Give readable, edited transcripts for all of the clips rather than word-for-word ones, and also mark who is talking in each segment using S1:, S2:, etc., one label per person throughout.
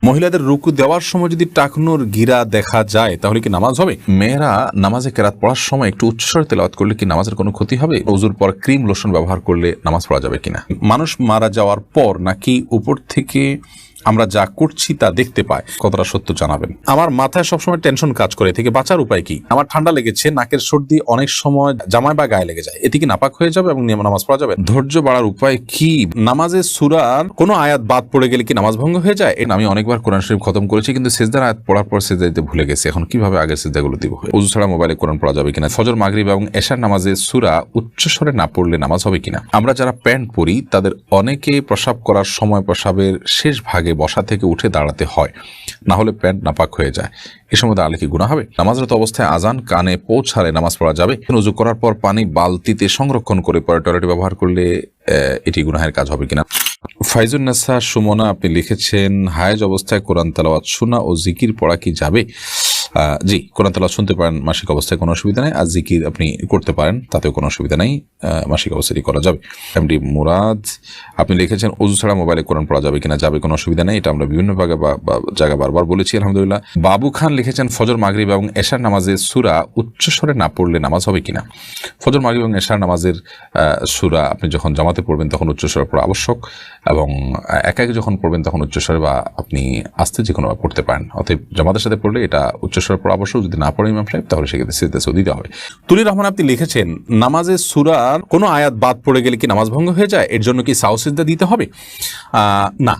S1: মহিলাদের রুকু দেওয়ার সময় যদি টাকনুর গিরা দেখা যায় তাহলে কি নামাজ হবে? মেয়েরা নামাজে কেরাত পড়ার সময় একটু উচ্চস্বরে তেলাওয়াত করলে কি নামাজের কোনো ক্ষতি হবে? ওযুর পর ক্রিম লোশন ব্যবহার করলে নামাজ পড়া যাবে কিনা? মানুষ মারা যাওয়ার পর নাকি উপর থেকে আমরা যা করছি তা দেখতে পাই, কতটা সত্য জানাবেন। আমার মাথায় সবসময় টেনশন কাজ করে, থেকে বাঁচার উপায় কি? আমার ঠান্ডা লেগেছে, নাকের সর্দি অনেক সময় জামায় বা গায়ে লেগে যায়, এতে কি নাপাক হয়ে যাবে এবং নামাজ পড়া যাবে? ধৈর্য বাড়ার উপায় কি? নামাজে সূরার কোনো আয়াত বাদ পড়ে গেলে কি নামাজ ভঙ্গ হয়ে যায়? আমি অনেকবার কোরআন শরীফ খতম করেছি, কিন্তু সিজদার আয়াত পড়ার পর সিজদা দিতে ভুলে গেছি, এখন কিভাবে আগের সিজদাগুলো দিব? ওযু ছাড়া মোবাইলে কোরআন পড়া যাবে কিনা? ফজর, মাগরিব এবং এশার নামাজে সূরা উচ্চস্বরে না পড়লে নামাজ হবে কিনা? আমরা যারা প্যান্ট পরি তাদের অনেকে প্রস্রাব করার সময় প্রস্রাবের শেষ ভাগে বসা থেকে উঠে দাঁড়াতে হয়, না হলে প্যান্ট নাপাক হয়ে যায়, এ সময় দাঁড়ালে কি গুনাহ হবে? নামাজরত অবস্থায় আজান কানে পৌঁছালে নামাজ পড়া যাবে? ওযু করার পর পানি বালতিতে সংরক্ষণ করে পরে টয়লেটে ব্যবহার করলে এটি গুনাহের কাজ হবে কিনা? ফাইজুন্নেসা সুমনা আপনি লিখেছেন, হায়েজ অবস্থায় কোরআন তেলাওয়াত শোনা ও জিকির পড়া কি যাবে? জি, কোরআন তেলাওয়াত শুনতে পারেন মাসিক অবস্থায়, কোনো অসুবিধা নেই, আর জিকির আপনি করতে পারেন, তাতেও কোনো অসুবিধা নেই, মাসিক অবস্থায় করা যাবে। এমডি মুরাদ আপনি লিখেছেন, ওযু ছাড়া মোবাইলে কোরআন পড়া যাবে কিনা? যাবে, কোনো অসুবিধা নেই, এটা আমরা বিভিন্ন জায়গা বারবার বলেছি, আলহামদুলিল্লাহ। বাবু খান লিখেছেন, ফজর, মাগরিব এবং এশার নামাজে সূরা উচ্চস্বরে না পড়লে নামাজ হবে কিনা? ফজর, মাগরিব এবং এশার নামাজের সূরা আপনি যখন জামাতে পড়বেন তখন উচ্চস্বরে পড়া আবশ্যক, এবং একাকে যখন পড়বেন তখন উচ্চস্বরে বা আপনি আস্তে যে কোনোভাবে পড়তে পারেন। অতএব জামাতের সাথে পড়লে এটা উচ্চস্বরে পড়া আবশ্যক, যদি না পড়ে ইমাম সাহেব তাহলে সেক্ষেত্রে সিজদা দিতে হবে। তুলির রহমান আপনি লিখেছেন, নামাজে সূরার কোনো আয়াত বাদ পড়ে গেলে কি নামাজ ভঙ্গ হয়ে যায়? এর জন্য কি সাও সিজদা দিতে হবে? না,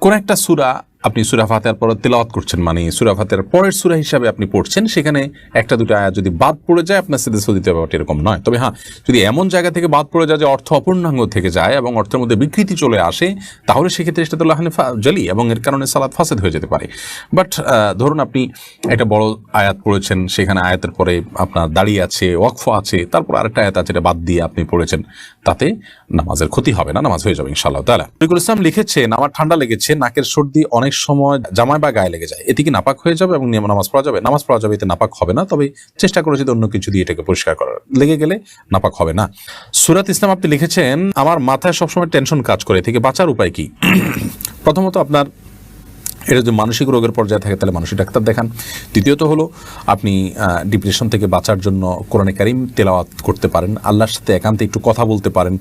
S1: কোন একটা সূরা আপনি সূরা ফাতিহার পর তেলাওয়াত করছেন, মানে সূরা ফাতিহার পরের সূরা হিসাবে আপনি পড়ছেন, সেখানে একটা দুটো আয়াত যদি বাদ পড়ে যায় আপনার সিজদা দিতে হবে, এরকম নয়। তবে হ্যাঁ, যদি এমন জায়গা থেকে বাদ পড়ে যায় যে অর্থ অপূর্ণাঙ্গ থেকে যায় এবং অর্থের মধ্যে বিকৃতি চলে আসে, তাহলে সেক্ষেত্রে সেটা তো লাহানে জালি এবং এর কারণে সালাত ফাসেদ হয়ে যেতে পারে। বাট ধরুন আপনি একটা বড় আয়াত পড়েছেন, সেখানে আয়াতের পরে আপনার দাঁড়িয়ে আছে, ওয়াকফ আছে, তারপর আরেকটা আয়াত আছে, এটা বাদ দিয়ে আপনি পড়েছেন, তাতে নামাজের ক্ষতি হবে না, নামাজ হয়ে যাবে ইনশাআল্লাহ তাআলা। রফিকুল ইসলাম লিখেছেন, আমার ঠান্ডা লেগেছে, নাকের সর্দি অনেক সময় জামায় বা গায়ে লেগে যায়, এতে কি নাপাক হয়ে যাবে এবং নামাজ পড়া যাবে? নামাজ পড়া যাবে, এতে নাপাক হবে না, তবে চেষ্টা করে যদি অন্য কিছু দিয়ে এটাকে পরিষ্কার করার, লেগে গেলে নাপাক হবে না। সুরাত ইসলাম আপনি লিখেছেন, আমার মাথায় সবসময় টেনশন কাজ করে, থেকে বাঁচার উপায় কি? প্রথমত আপনার এটা যদি মানসিক রোগের পর্যায়ে থাকে তাহলে মানসিক ডাক্তার দেখান। দ্বিতীয়ত হলো আপনি ডিপ্রেশন থেকে বাঁচার জন্য কোরআনে কারিম তেলাওয়াত করতে পারেন, আল্লাহর সাথে একান্তে একটু কথা বলতে পারেন,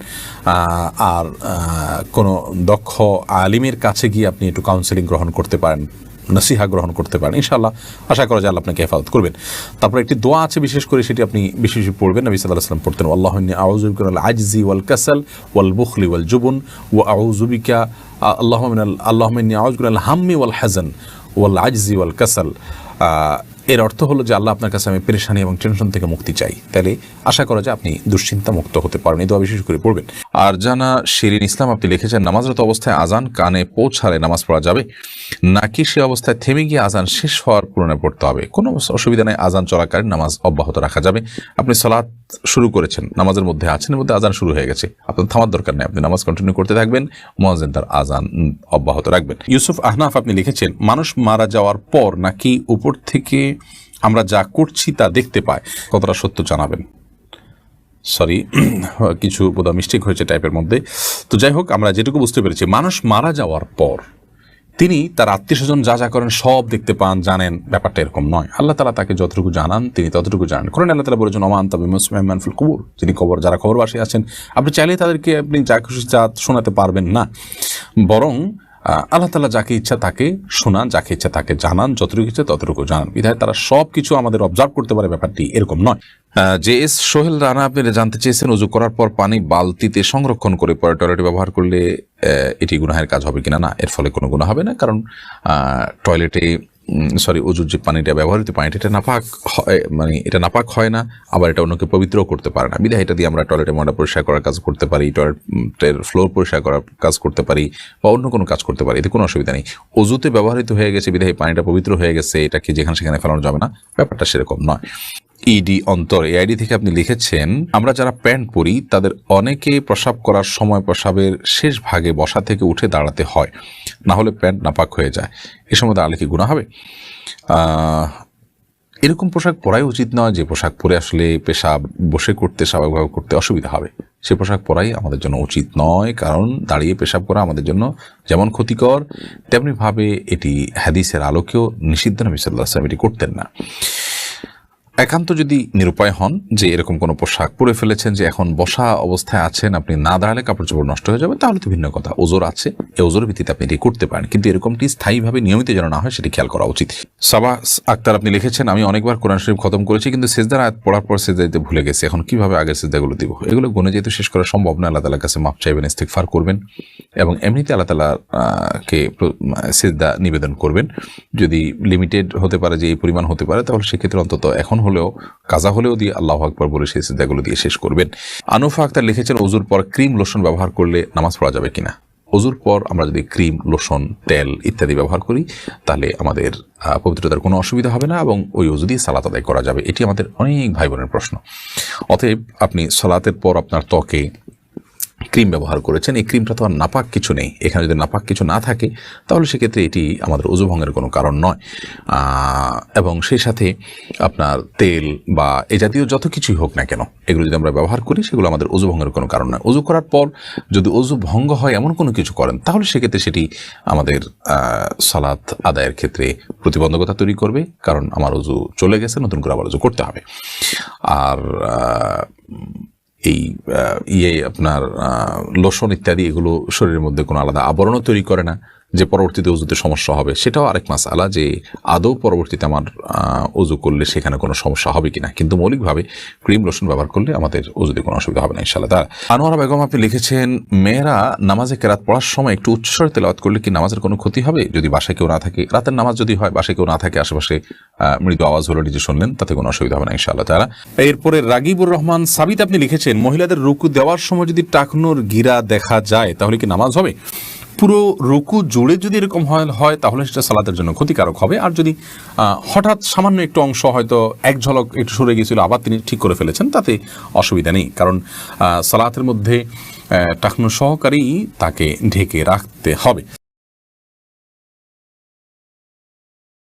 S1: আর কোনো দক্ষ আলিমের কাছে গিয়ে আপনি একটু কাউন্সেলিং গ্রহণ করতে পারেন, নসিহা গ্রহণ করতে পারেন, ইনশাআল্লাহ আশা করা যায় আল্লাহ আপনাকে হেফাজত করবেন। তারপর একটি দোয়া আছে, বিশেষ করে সেটি আপনি বেশি বেশি পড়বেন। নবী সাল্লাল্লাহু আলাইহি ওয়াসাল্লাম পড়তেন, আল্লাহুম্মা ইন্নী আউযু বিকা মিনাল আজজি ওয়াল কাসাল ওয়াল বুখলি ওয়াল জুবন ওয়া আউযু বিকা আল্লাহুম্মা ইন্নী আউযু বিকা মিনাল হাম্মি ওয়াল হাযান ওয়াল আজজি ওয়াল কাসাল। এর অর্থ হলো যে আল্লাহ আপনার কাছে আমি পেরেশানি এবং টেনশন থেকে মুক্তি চাই। তাহলে আশা করা যায় আপনি দুশ্চিন্তা মুক্ত হতে পারেন, এই দোয়া বিশেষ করে পড়বেন। আর জানা শিরিন ইসলাম আপনি লিখেছেন, নামাজরত অবস্থায় আজান কানে পৌঁছালে নামাজ পড়া যাবে নাকি সে অবস্থায় থেমে গিয়ে আজান শেষ হওয়ার পূরণে পড়তে হবে? কোনো অসুবিধা নেই, আজান চলাকালীন নামাজ অব্যাহত রাখা যাবে। আপনি সালাত শুরু করেছেন, নামাজের মধ্যে আছেন, এর মধ্যে আজান শুরু হয়ে গেছে, আপনার থামার দরকার নেই, আপনি নামাজ কন্টিনিউ করতে থাকবেন, মুয়াজ্জিন তার আজান অব্যাহত রাখবেন। ইউসুফ আহনাফ আপনি লিখেছেন, মানুষ মারা যাওয়ার পর নাকি উপর থেকে আমরা যা করছি তা দেখতে পাই, কতটা সত্য জানাবেন। সরি, কিছু বোধহয় মিস্টেক হয়েছে টাইপের মধ্যে। তো যাই হোক, আমরা যেটুকু বুঝতে পেরেছি, মানুষ মারা যাওয়ার পর তিনি তার আত্মীয় স্বজন যা যা করেন সব দেখতে পান, জানেন, ব্যাপারটা এরকম নয়। আল্লাহ তাআলা তাকে যতটুকু জানান তিনি ততটুকু জানেন। কারণ আল্লাহ তাআলা বলেছেন, ওমা আনতা বিমুসমি'in মান ফিল কুবুর, যিনি যারা কবরবাসী আছেন, আপনি চাইলে তাদেরকে আপনি যা খুশি যা শোনাতে পারবেন না, বরং আল্লাহ তাআলা যাকে ইচ্ছা তাকে শোনান, যাকে ইচ্ছা তাকে জানান, যতটুকু ইচ্ছা ততটুকু জানান। বিধায় তারা সব কিছু আমাদের অবজার্ভ করতে পারে, ব্যাপারটি এরকম নয়। জে.এস. সোহেল রানা আপনি জানতে চেয়েছেন, ওযু করার পর পানি বালতিতে সংরক্ষণ করে পরে টয়লেটে ব্যবহার করলে এটি গুনাহের কাজ হবে কিনা? না, এর ফলে কোনো গুনাহ হবে না, কারণ টয়লেটে ওযুর যে পানিটা ব্যবহৃত পানিটা এটা নাপাক হয়, মানে এটা নাপাক হয় না, আবার এটা অন্যকে পবিত্রও করতে পারে না। বিধায় এটা দিয়ে আমরা টয়লেটে ময়লা পরিষ্কার করার কাজ করতে পারি, টয়লেটের ফ্লোর পরিষ্কার করার কাজ করতে পারি, বা অন্য কোনো কাজ করতে পারি, এতে কোনো অসুবিধা নেই। ওযুতে ব্যবহৃত হয়ে গেছে বিধায় পানিটা পবিত্র হয়ে গেছে, এটাকে যেখানে সেখানে ফেলানো যাবে না, ব্যাপারটা সেরকম নয়। ইডি অন্তর এই আইডি থেকে আপনি লিখেছেন, আমরা যারা প্যান্ট পরি তাদের অনেকে প্রস্রাব করার সময় প্রস্রাবের শেষ ভাগে বসা থেকে উঠে দাঁড়াতে হয়, না হলে প্যান্ট নাপাক হয়ে যায়, এ সময় দাঁড়ালে কি গুনাহ হবে? এরকম পোশাক পরাই উচিত নয় যে পোশাক পরে আসলে পেশাব বসে করতে, স্বাভাবিকভাবে করতে অসুবিধা হবে। সে পোশাক পরাই আমাদের জন্য উচিত নয়, কারণ দাঁড়িয়ে পেশাব করা আমাদের জন্য যেমন ক্ষতিকর তেমনিভাবে এটি হাদিসের আলোকেও নিষিদ্ধ। নবী সাল্লাল্লাহু আলাইহি ওয়াসাল্লাম এটি করতেন না। একান্ত যদি নিরুপায় হন যে এরকম কোনো পোশাক পরে ফেলেছেন যে এখন বসা অবস্থায় আছেন, আপনি না দাঁড়ালে কাপড় চোপড় নষ্ট হয়ে যাবে, তাহলে তো ভিন্ন কথা। ওজোর আছে, এই ওজোর ভিত্তিতে আপনি এটি করতে পারেন, কিন্তু এরকমটি স্থায়ীভাবে নিয়মিত যেন না হয় সেটি খেয়াল করা উচিত। সাবা আক্তার আপনি লিখেছেন, আমি অনেকবার কোরআন শরীফ খতম করেছি কিন্তু সেজদার আয়াত পড়ার পর সেজদা দিতে ভুলে গেছি, এখন কিভাবে আগের সেজদাগুলো দিব? এগুলো গুণে যেহেতু শেষ করা সম্ভব না, আল্লাহ তাআলার কাছে মাফ চাইবেন, ইস্তিগফার করবেন এবং এমনিতে আল্লাহ তাআলাকে সেজদা নিবেদন করবেন। যদি লিমিটেড হতে পারে যে এই পরিমাণ হতে পারে, তাহলে সেক্ষেত্রে অন্তত এখন হলেও কাজা হলেও দিয়ে আল্লাহু আকবার বলে সেই সিজদাগুলো দিয়ে শেষ করবেন। আনুফা আক্তার লিখেছেন, ওযুর পর ক্রিম লোশন ব্যবহার করলে নামাজ পড়া যাবে কিনা? ওযুর পর আমরা যদি ক্রিম, লোশন, তেল ইত্যাদি ব্যবহার করি তাহলে আমাদের পবিত্রতার কোনো অসুবিধা হবে না এবং ওই ওযু দিয়ে সালাত আদায় করা যাবে। এটি আমাদের অনেক ভাই বোনের প্রশ্ন। অতএব আপনি সালাতের পর আপনার ত্বকে ক্রিম ব্যবহার করেছেন, এই ক্রিমটা তো আর নাপাক কিছু নেই। এখানে যদি নাপাক কিছু না থাকে তাহলে সেক্ষেত্রে এটি আমাদের ওযু ভঙ্গের কোনো কারণ নয়। এবং সেই সাথে আপনার তেল বা এ জাতীয় যত কিছুই হোক না কেন, এগুলো যদি আমরা ব্যবহার করি সেগুলো আমাদের ওযু ভঙ্গের কোনো কারণ নয়। ওযু করার পর যদি ওযু ভঙ্গ হয় এমন কোনো কিছু করেন তাহলে সেক্ষেত্রে সেটি আমাদের সালাত আদায়ের ক্ষেত্রে প্রতিবন্ধকতা তৈরি করবে, কারণ আমার ওযু চলে গেছে, নতুন করে আবার ওযু করতে হবে। আর এই আপনার লোশন ইত্যাদি এগুলো শরীরের মধ্যে কোনো আলাদা আবরণও তৈরি করে না যে পরবর্তীতে ওযুতে সমস্যা হবে, সেটাও আরেক মাসআলা যে আদৌ পরবর্তীতে আমার ওযু করলে সেখানে কোনো সমস্যা হবে কিনা। কিন্তু মৌলিকভাবে ক্রিম লোশন ব্যবহার করলে আমাদের ওযুতে কোনো অসুবিধা হবে না ইনশাআল্লাহ। তার আনোয়ারা বেগম আপনি লিখেছেন, মেয়েরা নামাজে কেরাত পড়ার সময় একটু উচ্চস্বরে তেলাওয়াত করলে কি নামাজের কোনো ক্ষতি হবে? যদি বাসায় কেউ না থাকে, রাতের নামাজ যদি হয়, বাসায় কেউ না থাকে, আশেপাশে মৃদু আওয়াজ হলো, নিজে শুনলেন, তাতে কোনো অসুবিধা হবে না ইনশাআল্লাহ তাআলা। এরপরে রাগিবুর রহমান সাবিত আপনি লিখেছেন, মহিলাদের রুকু দেওয়ার সময় যদি টাকনুর গিরা দেখা যায় তাহলে কি নামাজ হবে? পুরো রুকু জুড়ে যদি এরকম হয় তাহলে সেটা সালাতের জন্য ক্ষতিকারক হবে। আর যদি হঠাৎ সামান্য একটু অংশ হয়তো এক ঝলক একটু সরে গিয়েছিল আবার তিনি ঠিক করে ফেলেছেন, তাতে অসুবিধা নেই, কারণ সালাতের মধ্যে টাকনু সহকারেই তাকে ঢেকে রাখতে হবে।